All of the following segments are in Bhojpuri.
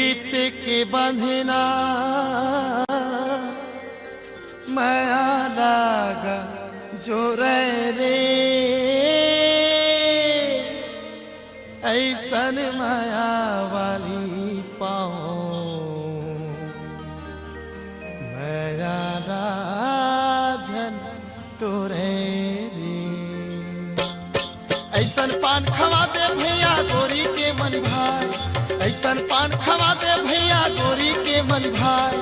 पीड़ित के बंधना माया लागा जो रे ऐसन माया वाली पाओ माया राजन टोरे रे। ऐसन पान खवा दे भैया गोरी के मन भाई, ऐसन पान खवा दे भैया गोरी के मन भाई।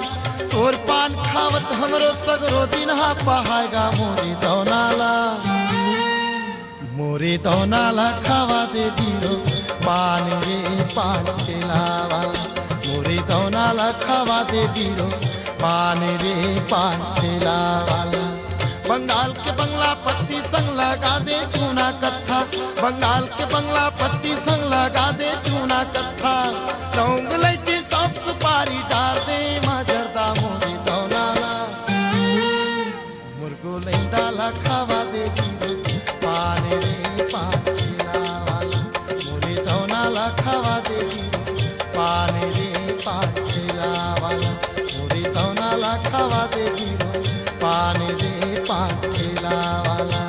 तोर पान खावत हमरो सगरो दिन हा पहाएगा मोरे दौनाला खावा दे बीरो पान रे पान खिलावा। मोरे दौनाला खावा दे बीरो पान रे पान खिलावा। बंगाल के बंगला पत्ती संग लगा दे चूना कत्था, बंगाल के बंगला पत्ती संग लगा दे चूना कत्था। लौंग इलायची सौंफ सुपारी डाल दे मजरदा मोरी दौनाला। मुर्गो लैंडाला खावा दे पान रे पान खिलावाला। मोरी दौनाला खावा दे पान रे पान खिलावाला। मोरी दौनाला खावा दे पान रे पान खिलावाला।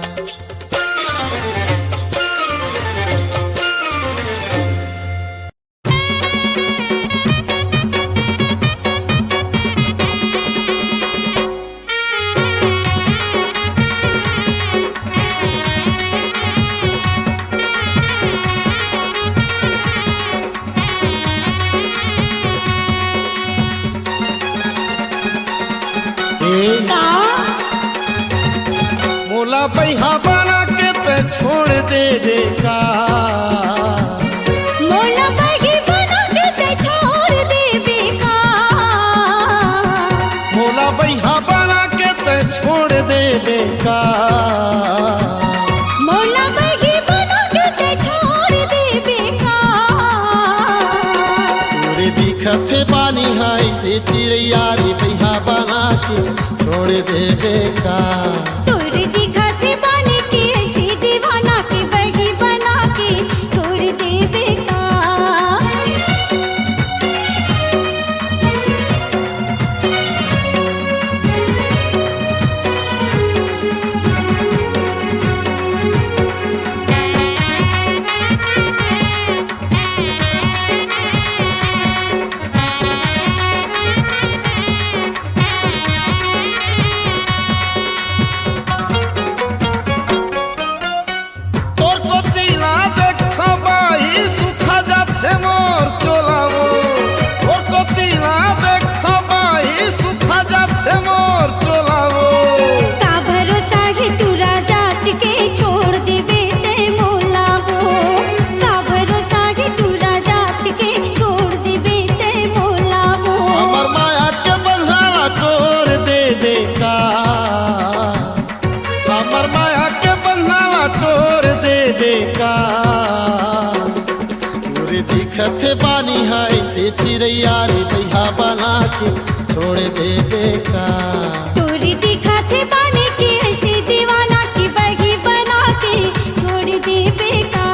मोला बैहा बना के ते छोड़ दे बेका, मोला बैगी बना के ते छोड़ दे बेका। मोला बैहा बना के ते छोड़ दे बेका। मोला बैगी बना के ते छोड़ दे बेका। तोरे दिखत बानी हाय से चिड़िया रे बैहा बना के छोड़ दे बेका। तोरे दिखत बानी की ऐसी दीवाना के बैगी बना के छोड़ दे बेका। तोरे दिखत बानी हाय से चिड़िया रे बैहा बना के छोड़ दे बेका। तोरे दिखत बानी की ऐसी दीवाना की बैगी बना के छोड़ दे बेका।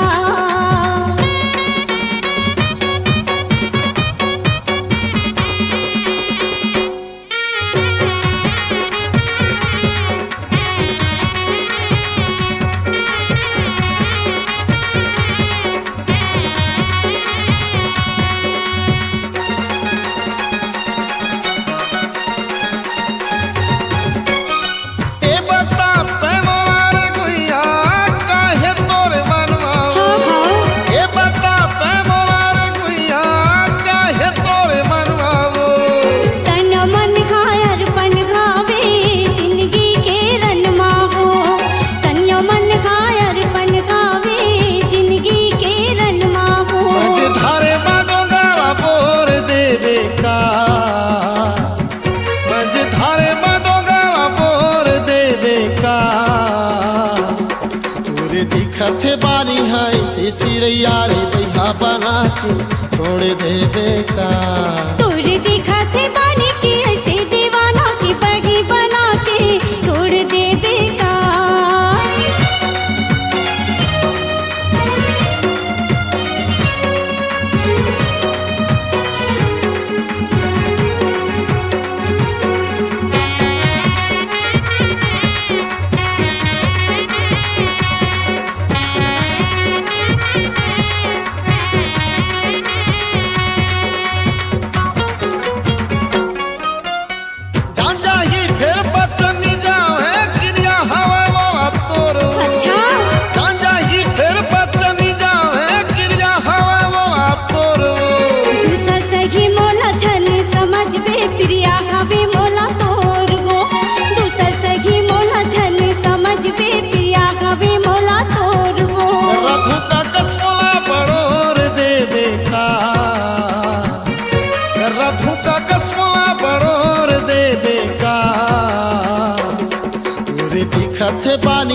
दिखत बानी हाय से चिड़िया रे बैहा बना के छोड़ दे बेका। तोरे दिखत बानी की ऐसे दीवाना की बैगी बना के छोड़ दे बेका।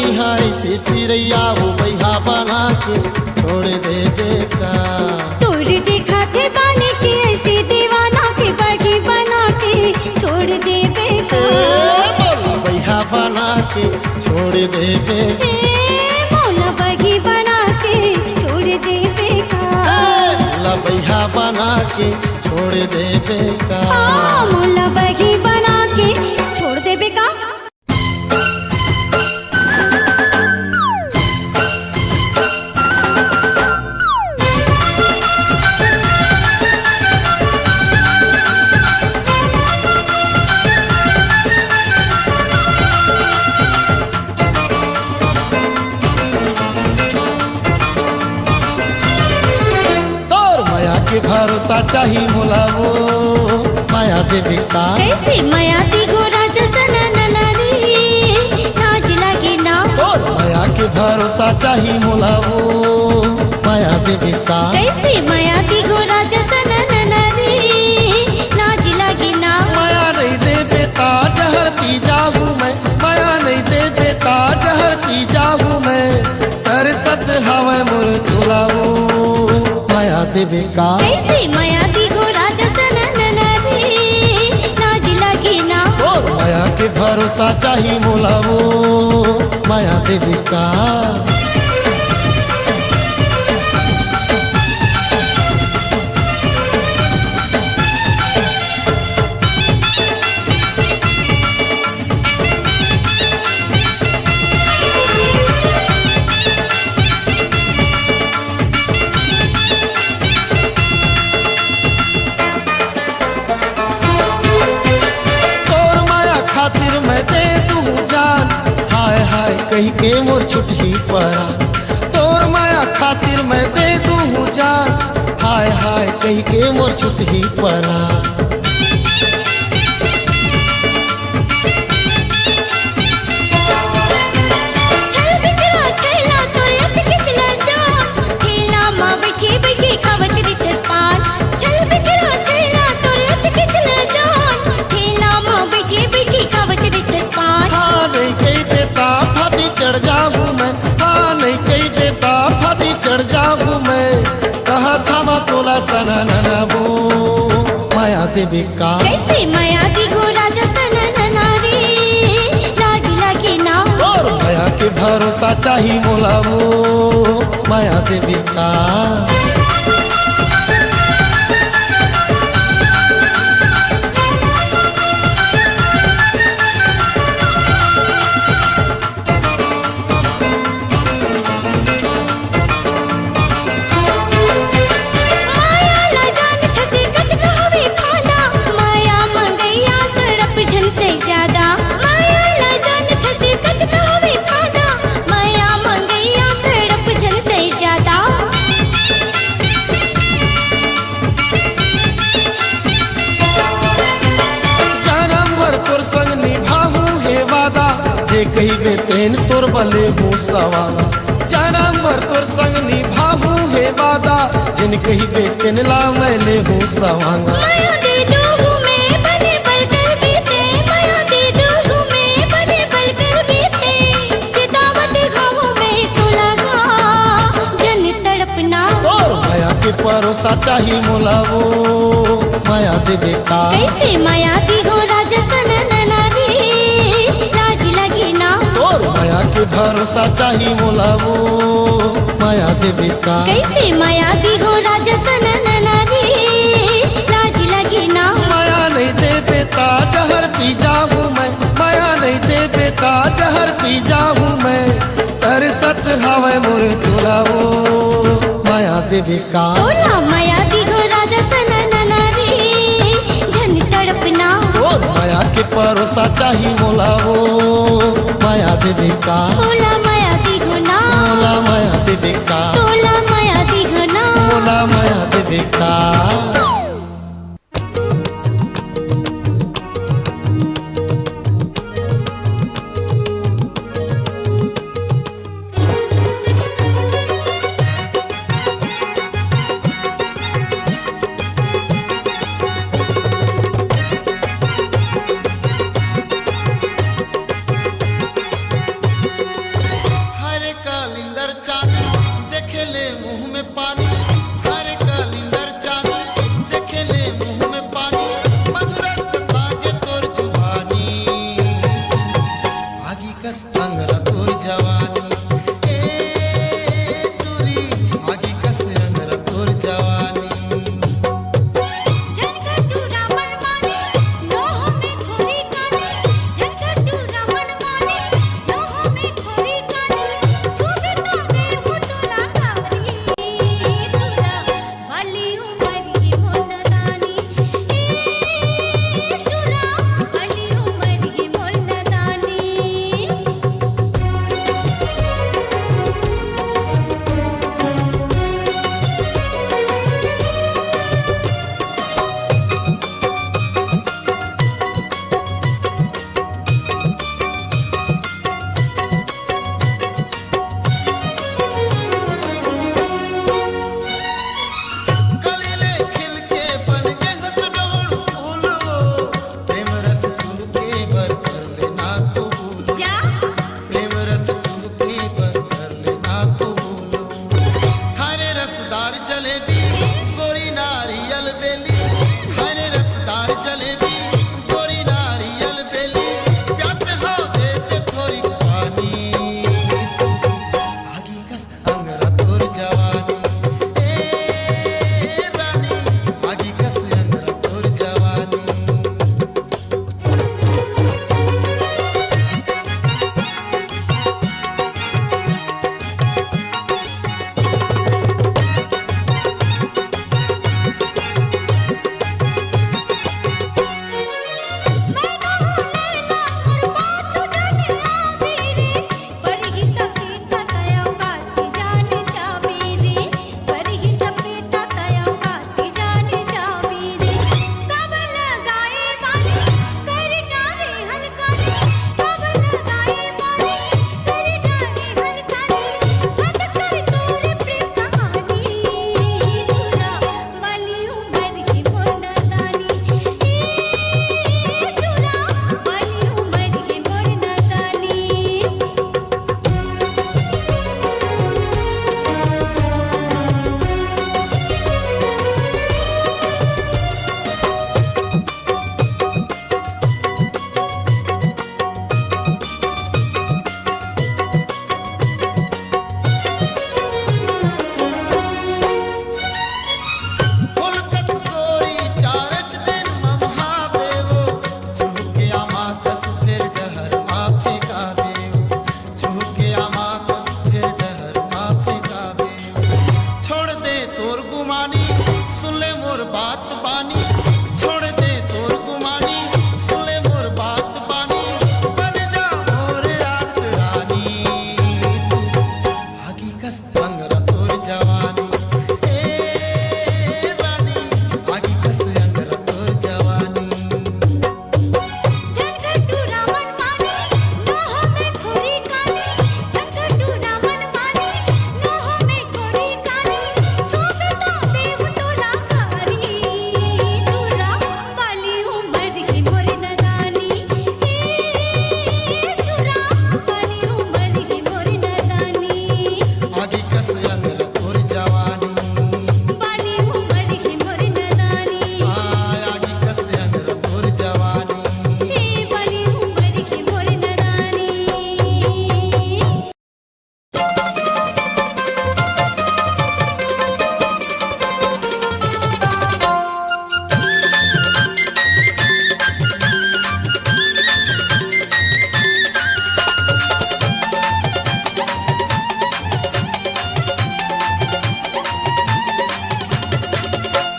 पानी है से चिड़ैया वो बैहा बना के छोड़ दे बेका। तोर देखा थे बाने के ऐसे दीवाना के बगी बना के छोड़ दे बेका। बैहा बना के छोड़ दे बेका। मोला बगी बना के छोड़ दे बेका। बैहा बना के छोड़ दे बेका। मोला बगी बना के छोड़ दे बेका। के भरोसा चाहिए मोला वो माया देवी का। कैसे माया दी गोरा जसन ननरी नाच लगी ना। और माया के भरोसा चाहिए मोला वो माया देवी का। कैसे माया दी गोरा जसन ननरी नाच लगी ना। माया नहीं दे बेटा जहर पी जाऊं मैं। माया नहीं दे बेटा जहर पी जाऊं मैं। तेरे सत हवा मोर चुलाओ माया देवी का। कैसे माया दी गोरा जसन ननरी नाच लगी ना। और माया के भरोसा चाहिए मोला वो माया देवी का। खातिर मैं दे दूं जान। हाय हाय कहीं के मोर छुट्टी पड़ा। तोर माया खातिर मैं दे दूं जान। हाय हाय कहीं के मोर छुट्टी पड़ा। चल बिकरा चला तोरे अत के चला जा। ठेला मां बैठी बैठी खावत रितस पान। चल बिकरा चला तोरे अत के चला जा। ठेला मां बैठी बैठी खावत रितस पान। हाँ नहीं कहीं बेटा फांसी चढ़ जाऊं मैं। हाँ नहीं कहीं बेटा फांसी चढ़ जाऊं मैं। कहा था मैं तोला सना नना वो माया देवी का। कैसे माया दी गोरा जसन ननारी लाज लगी ना। और माया के भरोसा चाहिए मोला वो माया देवी का। ज्यादा माया न जान थसे कत कहवे फादा। माया मंगैया तड़प जलते ज्यादा। जानम भर तोर संग निभाऊ हे वादा। जे कही बे तेन तोर बले हूँ सवाना। जानम भर तोर संग निभाऊ हे वादा। जिन कही बे तेन ला मैं ले हूँ सवांगा। माया दे दो मैं बने बल कर बीते। माया दे दो मैं बने बल कर बीते। चितावत खाओ में को लगा जन तड़पना। तोर माया के भरोसा चाहिए मोला वो माया देवी का। कैसे माया दी गोरा जसन ननारी लाज लगी ना। तोर माया के भरोसा चाहिए मोला वो माया देवी का। कैसे माया दी गोरा जसन ननारी लाज लगी ना। माया नहीं दे बेटा जहर पी जाऊं मैं। माया नहीं दे बेटा जहर पी जाऊं मैं। तेरे सत हवा मोर चुलाओ माया देवी का। तोला माया दी गोरा जसन ननारी जन तड़पना। और माया के भरोसा चाहिए मोला वो माया देवी का। तोला माया दी गुना। मोला माया देवी का। तोला माया दी गुना। मोला माया देवी का। हार जलेबी गोरी नारियल बेली प्यास हो देते थोड़ी पानी आगी कस अंगरा तोर जवानी ए रानी आगी कस अंगरा तोर जवानी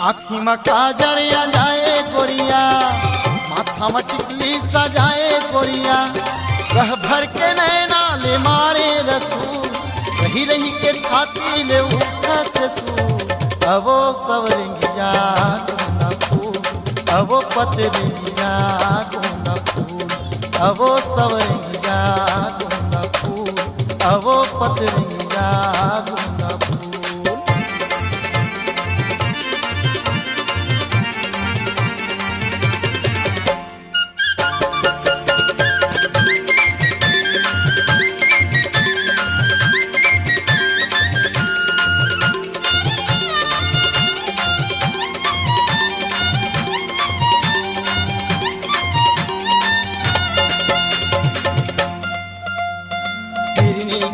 आँखी में काजरिया जाए गोरिया माथा में टिकली सजाए गोरिया कह भर के नैना ले मारे रसूल रही रही के छाती ले उठत सू अबो सवरंगिया गुना फूल अबो पतरिया गुना फूल अबो सवरंगिया गुना फूल अबो पतरिया गुना फूल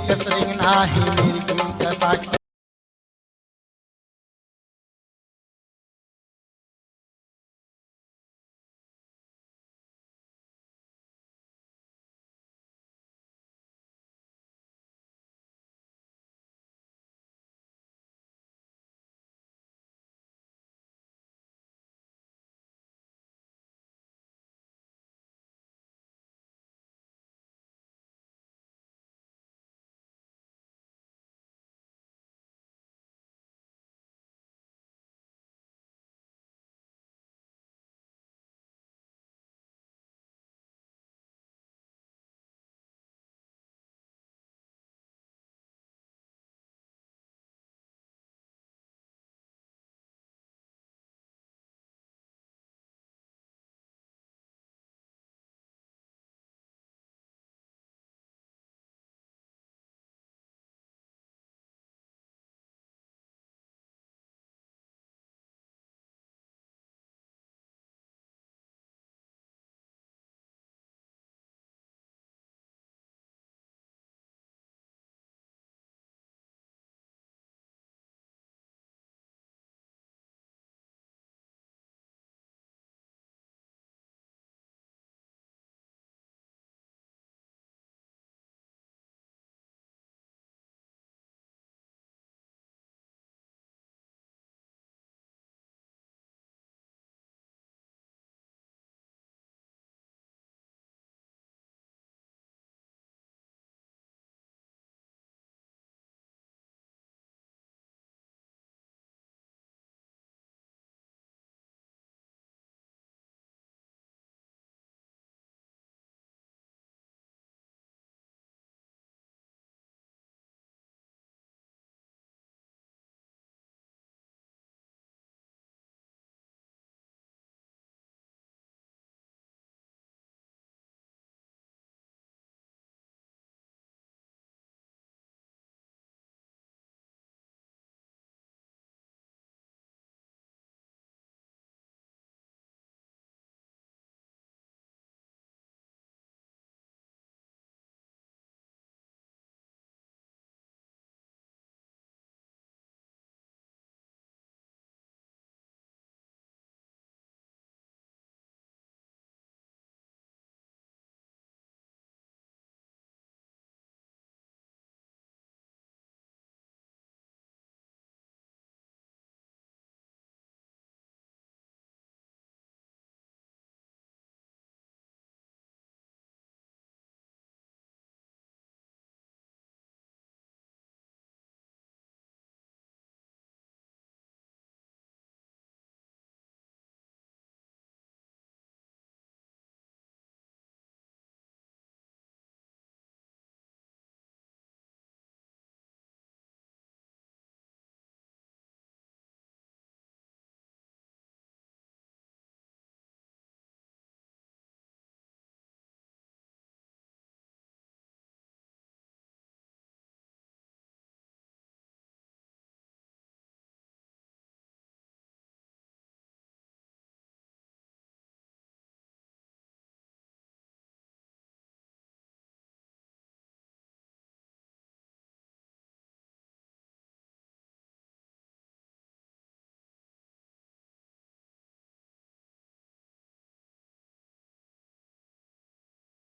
कसरिंग नाही